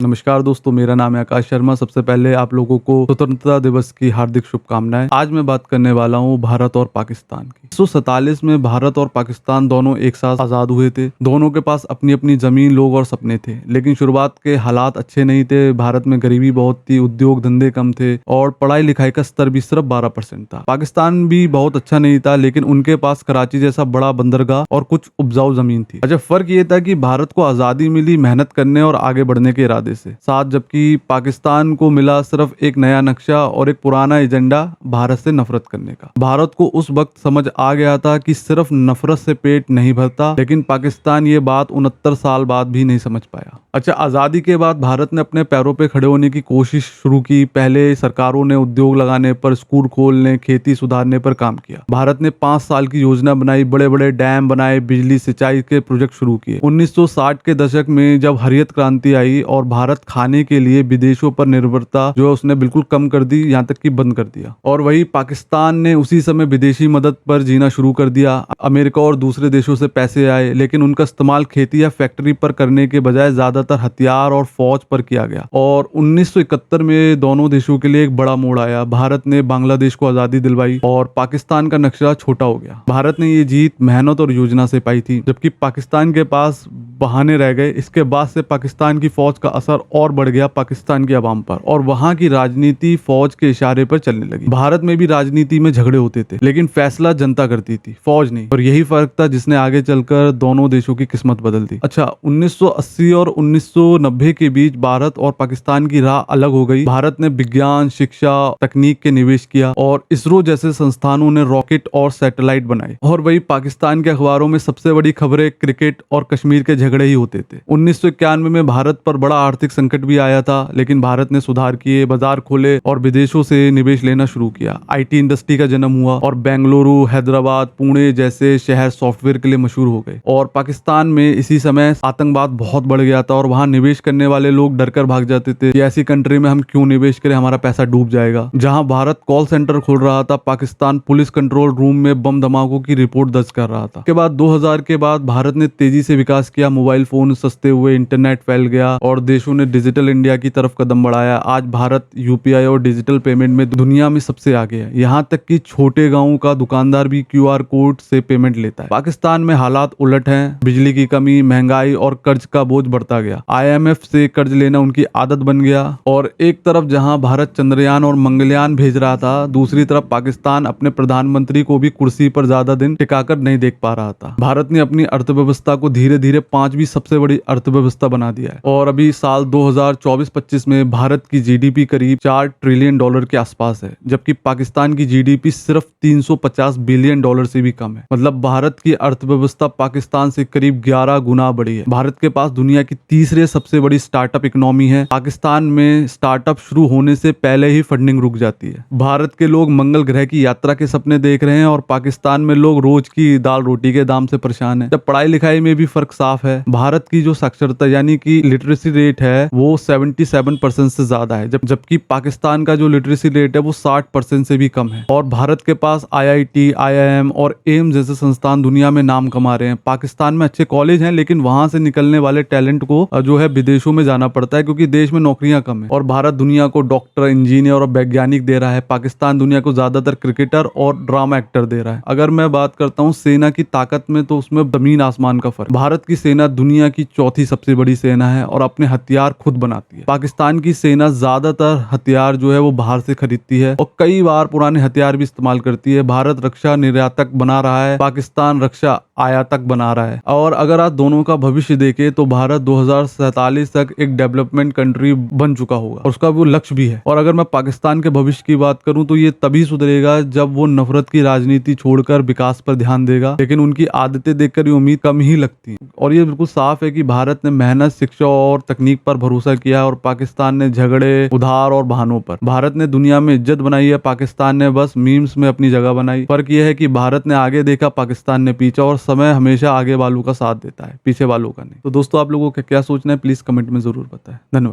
नमस्कार दोस्तों, मेरा नाम है आकाश शर्मा। सबसे पहले आप लोगों को स्वतंत्रता दिवस की हार्दिक शुभकामनाएं। आज मैं बात करने वाला हूं भारत और पाकिस्तान की। 1947 में भारत और पाकिस्तान दोनों एक साथ आजाद हुए थे। दोनों के पास अपनी अपनी जमीन, लोग और सपने थे, लेकिन शुरुआत के हालात अच्छे नहीं थे। भारत में गरीबी बहुत थी, उद्योग धंधे कम थे और पढ़ाई लिखाई का स्तर भी सिर्फ 12% था। पाकिस्तान भी बहुत अच्छा नहीं था, लेकिन उनके पास कराची जैसा बड़ा बंदरगाह और कुछ उपजाऊ जमीन थी। अच्छा, फर्क ये था कि भारत को आजादी मिली मेहनत करने और आगे बढ़ने के इरादे से साथ, जबकि पाकिस्तान को मिला सिर्फ एक नया नक्शा और एक पुराना एजेंडा, भारत से नफरत करने का। भारत को उस वक्त समझ आ गया था कि सिर्फ नफरत से पेट नहीं भरता, लेकिन पाकिस्तान ये बात 69 साल बाद भी नहीं समझ पाया। अच्छा, आजादी के बाद भारत ने अपने पैरों पे खड़े होने की कोशिश शुरू की। पहले सरकारों ने उद्योग लगाने पर, स्कूल खोलने, खेती सुधारने पर काम किया। भारत ने 5 साल की योजना बनाई, बड़े बड़े डैम बनाए, बिजली सिंचाई के प्रोजेक्ट शुरू किए। 1960 के दशक में जब हरित क्रांति आई और भारत खाने के लिए विदेशों पर निर्भरता जो उसने बिल्कुल कम कर दी, यहाँ तक कि बंद कर दिया। और वही पाकिस्तान ने उसी समय विदेशी मदद पर जीना शुरू कर दिया। अमेरिका और दूसरे देशों से पैसे आए, लेकिन उनका इस्तेमाल खेती या फैक्ट्री पर करने के बजाय ज्यादातर हथियार और फौज पर किया गया। और 1971 में दोनों देशों के लिए एक बड़ा मोड़ आया। भारत ने बांग्लादेश को आजादी दिलवाई और पाकिस्तान का नक्शा छोटा हो गया। भारत ने ये जीत मेहनत और योजना से पाई थी, जबकि पाकिस्तान के पास बहाने रह गए। इसके बाद से पाकिस्तान की फौज का असर और बढ़ गया पाकिस्तान की आवाम पर, और वहां की राजनीति फौज के इशारे पर चलने लगी। भारत में भी राजनीति में झगड़े होते थे, लेकिन फैसला जनता करती थी, फौज नहीं। और यही फर्क था जिसने आगे चलकर दोनों देशों की किस्मत बदल दी। अच्छा, 1980 और 1990 के बीच भारत और पाकिस्तान की राह अलग हो गई। भारत ने विज्ञान, शिक्षा, तकनीक के निवेश किया और इसरो जैसे संस्थानों ने रॉकेट और सैटेलाइट बनाए। और वही पाकिस्तान के अखबारों में सबसे बड़ी खबरें क्रिकेट और कश्मीर के झगड़े ही होते थे। 1991 में भारत पर बड़ा आर्थिक संकट भी आया था, लेकिन भारत ने सुधार किए, बाजार खोले और विदेशों से निवेश लेना शुरू किया। आईटी इंडस्ट्री का जन्म हुआ और बेंगलुरु, हैदराबाद, पुणे जैसे शहर सॉफ्टवेयर के लिए मशहूर हो गए। और पाकिस्तान में इसी समय आतंकवाद बहुत बढ़ गया था और वहां निवेश करने वाले लोग डरकर भाग जाते थे कि ऐसी कंट्री में हम क्यों निवेश करें, हमारा पैसा डूब जाएगा। जहां भारत कॉल सेंटर खोल रहा था, पाकिस्तान पुलिस कंट्रोल रूम में बम धमाकों की रिपोर्ट दर्ज कर रहा था। के बाद 2000 के बाद भारत ने तेजी से विकास किया। मोबाइल फोन सस्ते हुए, इंटरनेट फैल गया और देशों ने डिजिटल इंडिया की तरफ कदम बढ़ाया। आज भारत यूपीआई और डिजिटल पेमेंट में दुनिया में सबसे आगे है। यहाँ तक कि छोटे गांवों का दुकानदार भी क्यूआर कोड से पेमेंट लेता है। पाकिस्तान में हालात उलट हैं। बिजली की कमी, महंगाई और कर्ज का बोझ बढ़ता गया। आईएमएफ से कर्ज लेना उनकी आदत बन गया। और एक तरफ जहां भारत चंद्रयान और मंगलयान भेज रहा था, दूसरी तरफ पाकिस्तान अपने प्रधानमंत्री को भी कुर्सी पर ज्यादा दिन टिकाकर नहीं देख पा रहा था। भारत ने अपनी अर्थव्यवस्था को धीरे धीरे 5वीं सबसे बड़ी अर्थव्यवस्था बना दिया है और अभी साल 2024-25 में भारत की जीडीपी करीब $4 ट्रिलियन के आसपास है, जबकि पाकिस्तान की जीडीपी सिर्फ $350 बिलियन से भी कम है। मतलब भारत की अर्थव्यवस्था पाकिस्तान से करीब 11 गुना बड़ी है। भारत के पास दुनिया की तीसरे सबसे बड़ी स्टार्टअप इकोनॉमी है। पाकिस्तान में स्टार्टअप शुरू होने से पहले ही फंडिंग रुक जाती है। भारत के लोग मंगल ग्रह की यात्रा के सपने देख रहे हैं और पाकिस्तान में लोग रोज की दाल रोटी के दाम से परेशान है। जब पढ़ाई लिखाई में भी फर्क साफ है। भारत की जो साक्षरता यानी कि लिटरेसी रेट है वो 77% से ज्यादा है, जबकि पाकिस्तान का जो लिटरेसी रेट है वो 60% से भी कम है। और भारत के पास आईआईटी, आईआईएम और एम्स जैसे संस्थान दुनिया में नाम कमा रहे हैं। पाकिस्तान में अच्छे कॉलेज हैं, लेकिन वहां से निकलने वाले टैलेंट को जो है विदेशों में जाना पड़ता है, क्योंकि देश में नौकरियां कम है। और भारत दुनिया को डॉक्टर, इंजीनियर और वैज्ञानिक दे रहा है। पाकिस्तान दुनिया को ज्यादातर क्रिकेटर और ड्रामा एक्टर दे रहा है। अगर मैं बात करता हूँ सेना की ताकत में, तो उसमें जमीन आसमान का फर्क। भारत की सेना दुनिया की चौथी सबसे बड़ी सेना है और अपने हथियार खुद बनाती है। पाकिस्तान की सेना ज्यादातर हथियार जो है वो बाहर से खरीदती है और कई बार पुराने हथियार भी इस्तेमाल करती है। भारत रक्षा निर्यातक बना रहा है, पाकिस्तान रक्षा आयातक बना रहा है। और अगर आप दोनों का भविष्य देखें तो भारत 2047 तक एक डेवलपमेंट कंट्री बन चुका होगा और उसका वो लक्ष्य भी है। और अगर मैं पाकिस्तान के भविष्य की बात करूं तो ये तभी सुधरेगा जब वो नफरत की राजनीति छोड़कर विकास पर ध्यान देगा, लेकिन उनकी आदतें देखकर ये उम्मीद कम ही लगती है। और ये बिल्कुल साफ है कि भारत ने मेहनत, शिक्षा और तकनीक पर भरोसा किया और पाकिस्तान ने झगड़े, उधार और बहानों पर। भारत ने दुनिया में इज्जत बनाई है, पाकिस्तान ने बस मीम्स में अपनी जगह बनाई। फर्क यह है कि भारत ने आगे देखा, पाकिस्तान ने पीछा, और समय हमेशा आगे वालों का साथ देता है, पीछे वालों का नहीं। तो दोस्तों, आप लोगों का क्या सोचना है प्लीज कमेंट में जरूर बताएं। धन्यवाद।